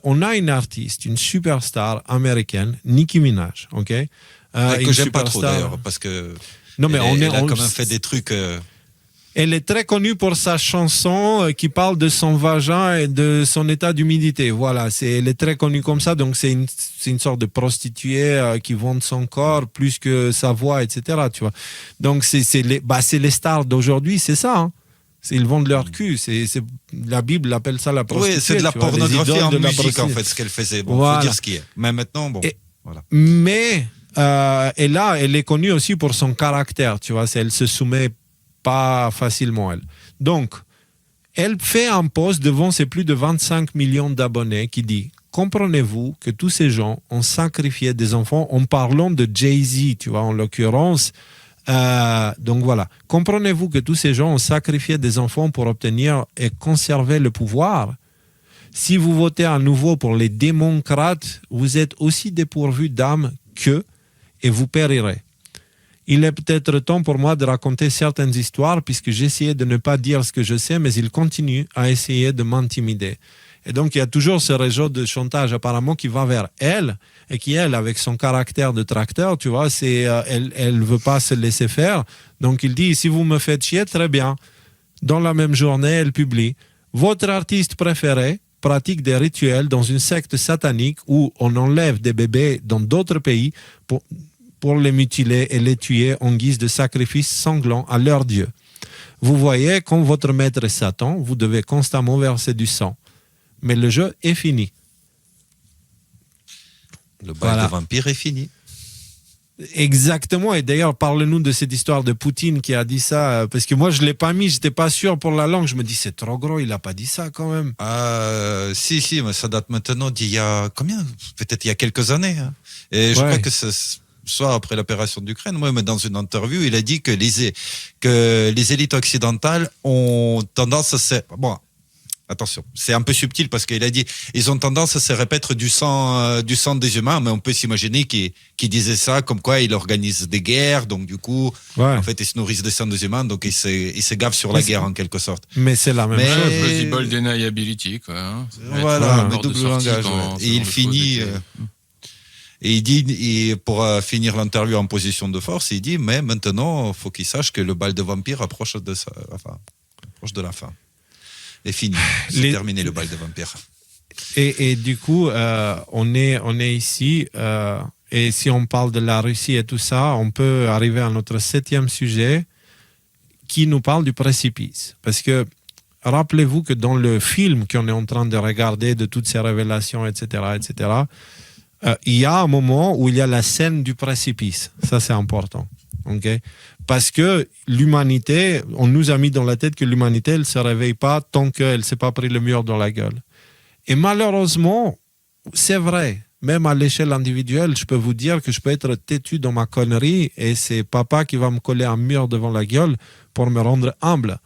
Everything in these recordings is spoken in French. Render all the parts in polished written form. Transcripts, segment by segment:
On a une artiste, une superstar américaine, Nicki Minaj, ok? Que j'aime pas trop d'ailleurs, parce que non, mais elle a quand même fait des trucs... Elle est très connue pour sa chanson qui parle de son vagin et de son état d'humidité. Voilà, elle est très connue comme ça, donc c'est une sorte de prostituée qui vend son corps plus que sa voix, etc. Tu vois. Donc c'est les stars d'aujourd'hui, c'est ça. Hein. Ils vendent leur cul. La Bible appelle ça la prostituée. Oui, c'est de la pornographie en musique, en fait, ce qu'elle faisait. Bon, voilà. Faut dire ce qui est. Mais maintenant, bon, voilà. Mais et là, elle est connue aussi pour son caractère, tu vois. Elle se soumet pas facilement, elle. Donc, elle fait un post devant ses plus de 25 millions d'abonnés qui dit « Comprenez-vous que tous ces gens ont sacrifié des enfants ?» en parlant de Jay-Z, tu vois, en l'occurrence. Donc voilà. « Comprenez-vous que tous ces gens ont sacrifié des enfants pour obtenir et conserver le pouvoir ? Si vous votez à nouveau pour les démocrates, vous êtes aussi dépourvus d'âme qu'eux et vous périrez. » Il est peut-être temps pour moi de raconter certaines histoires puisque j'essayais de ne pas dire ce que je sais, mais il continue à essayer de m'intimider. Et donc, il y a toujours ce réseau de chantage apparemment qui va vers elle et qui, elle, avec son caractère de tracteur, tu vois, elle veut pas se laisser faire. Donc, il dit, si vous me faites chier, très bien. Dans la même journée, elle publie, votre artiste préféré pratique des rituels dans une secte satanique où on enlève des bébés dans d'autres pays pour les mutiler et les tuer en guise de sacrifice sanglant à leur Dieu. Vous voyez, quand votre maître est Satan, vous devez constamment verser du sang. Mais le jeu est fini. Le bail de vampire est fini. Exactement. Et d'ailleurs, parle-nous de cette histoire de Poutine qui a dit ça. Parce que moi, je ne l'ai pas mis, je n'étais pas sûr pour la langue. Je me dis, c'est trop gros, il n'a pas dit ça quand même. Si, mais ça date maintenant d'il y a combien ? Peut-être il y a quelques années. Hein. Et je crois que soit après l'opération d'Ukraine, moi, mais dans une interview, il a dit que les élites occidentales ont tendance à se... Bon, attention, c'est un peu subtil parce qu'il a dit ils ont tendance à se répéter du sang des humains, mais on peut s'imaginer qu'il disait ça comme quoi il organise des guerres, donc du coup, en fait, ils se nourrissent des sang des humains, donc ils se gavent sur la guerre en quelque sorte. Mais c'est la même chose. Possible deniability, quoi. Hein. Voilà, mais double langage. Et il finit... Et il dit, pour finir l'interview en position de force, il dit, mais maintenant, il faut qu'il sache que le bal de vampire approche de la fin. Et fini. C'est terminé le bal de vampire. Et du coup, on est ici, et si on parle de la Russie et tout ça, on peut arriver à notre 7e sujet qui nous parle du précipice. Parce que, rappelez-vous que dans le film qu'on est en train de regarder, de toutes ces révélations, etc., il y a un moment où il y a la scène du précipice. Ça, c'est important. Okay? Parce que l'humanité, on nous a mis dans la tête que l'humanité, elle ne se réveille pas tant qu'elle ne s'est pas pris le mur dans la gueule. Et malheureusement, c'est vrai. Même à l'échelle individuelle, je peux vous dire que je peux être têtu dans ma connerie et c'est papa qui va me coller un mur devant la gueule pour me rendre humble.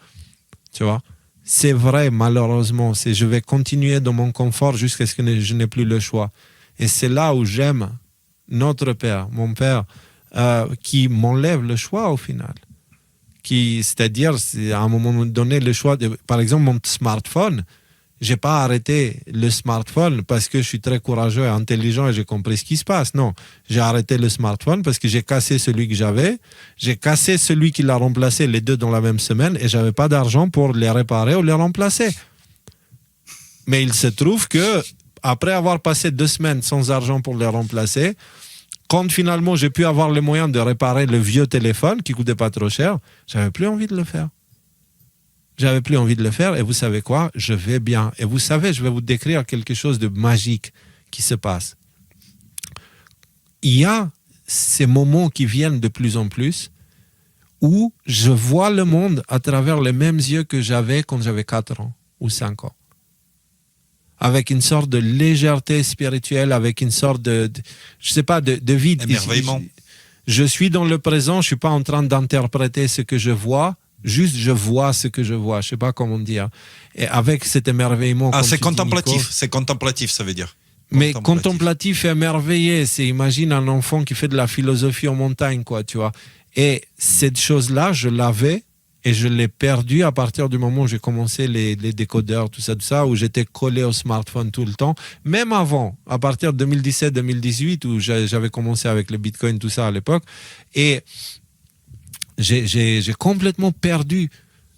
Tu vois? C'est vrai, malheureusement. Je vais continuer dans mon confort jusqu'à ce que je n'ai plus le choix. Et c'est là où j'aime notre père, mon père, qui m'enlève le choix au final. C'est-à-dire, à un moment donné, le choix par exemple, mon smartphone, je n'ai pas arrêté le smartphone parce que je suis très courageux et intelligent et j'ai compris ce qui se passe. Non, j'ai arrêté le smartphone parce que j'ai cassé celui que j'avais, j'ai cassé celui qui l'a remplacé, les deux dans la même semaine, et je n'avais pas d'argent pour les réparer ou les remplacer. Mais il se trouve que après avoir passé 2 semaines sans argent pour les remplacer, quand finalement j'ai pu avoir les moyens de réparer le vieux téléphone qui ne coûtait pas trop cher, j'avais plus envie de le faire. Et vous savez quoi? Je vais bien. Et vous savez, je vais vous décrire quelque chose de magique qui se passe. Il y a ces moments qui viennent de plus en plus où je vois le monde à travers les mêmes yeux que j'avais quand j'avais 4 ans ou 5 ans. Avec une sorte de légèreté spirituelle, avec une sorte de vide. Émerveillement. Je suis dans le présent, je ne suis pas en train d'interpréter ce que je vois, juste je vois ce que je vois, je ne sais pas comment dire. Et avec cet émerveillement... c'est contemplatif, c'est contemplatif, ça veut dire. Mais contemplatif et émerveillé, imagine un enfant qui fait de la philosophie en montagne, quoi, tu vois. Et cette chose-là, je l'avais Et je l'ai perdu à partir du moment où j'ai commencé les décodeurs, tout ça, où j'étais collé au smartphone tout le temps. Même avant, à partir de 2017-2018, où j'avais commencé avec le Bitcoin, tout ça à l'époque. Et j'ai complètement perdu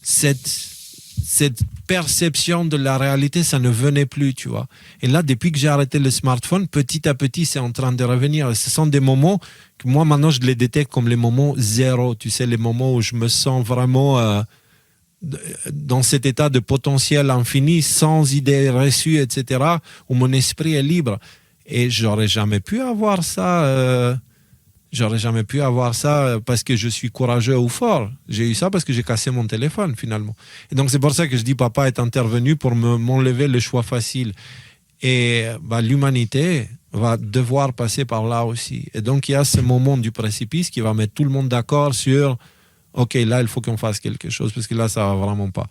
cette perception de la réalité, ça ne venait plus, tu vois. Et là, depuis que j'ai arrêté le smartphone, petit à petit, c'est en train de revenir. Et ce sont des moments que moi, maintenant, je les détecte comme les moments zéro. Tu sais, les moments où je me sens vraiment dans cet état de potentiel infini, sans idées reçues, etc., où mon esprit est libre. Et j'aurais jamais pu avoir ça... J'aurais jamais pu avoir ça parce que je suis courageux ou fort. J'ai eu ça parce que j'ai cassé mon téléphone, finalement. Et donc, c'est pour ça que je dis papa est intervenu pour m'enlever le choix facile. Et l'humanité va devoir passer par là aussi. Et donc, il y a ce moment du précipice qui va mettre tout le monde d'accord sur « Ok, là, il faut qu'on fasse quelque chose parce que là, ça va vraiment pas. »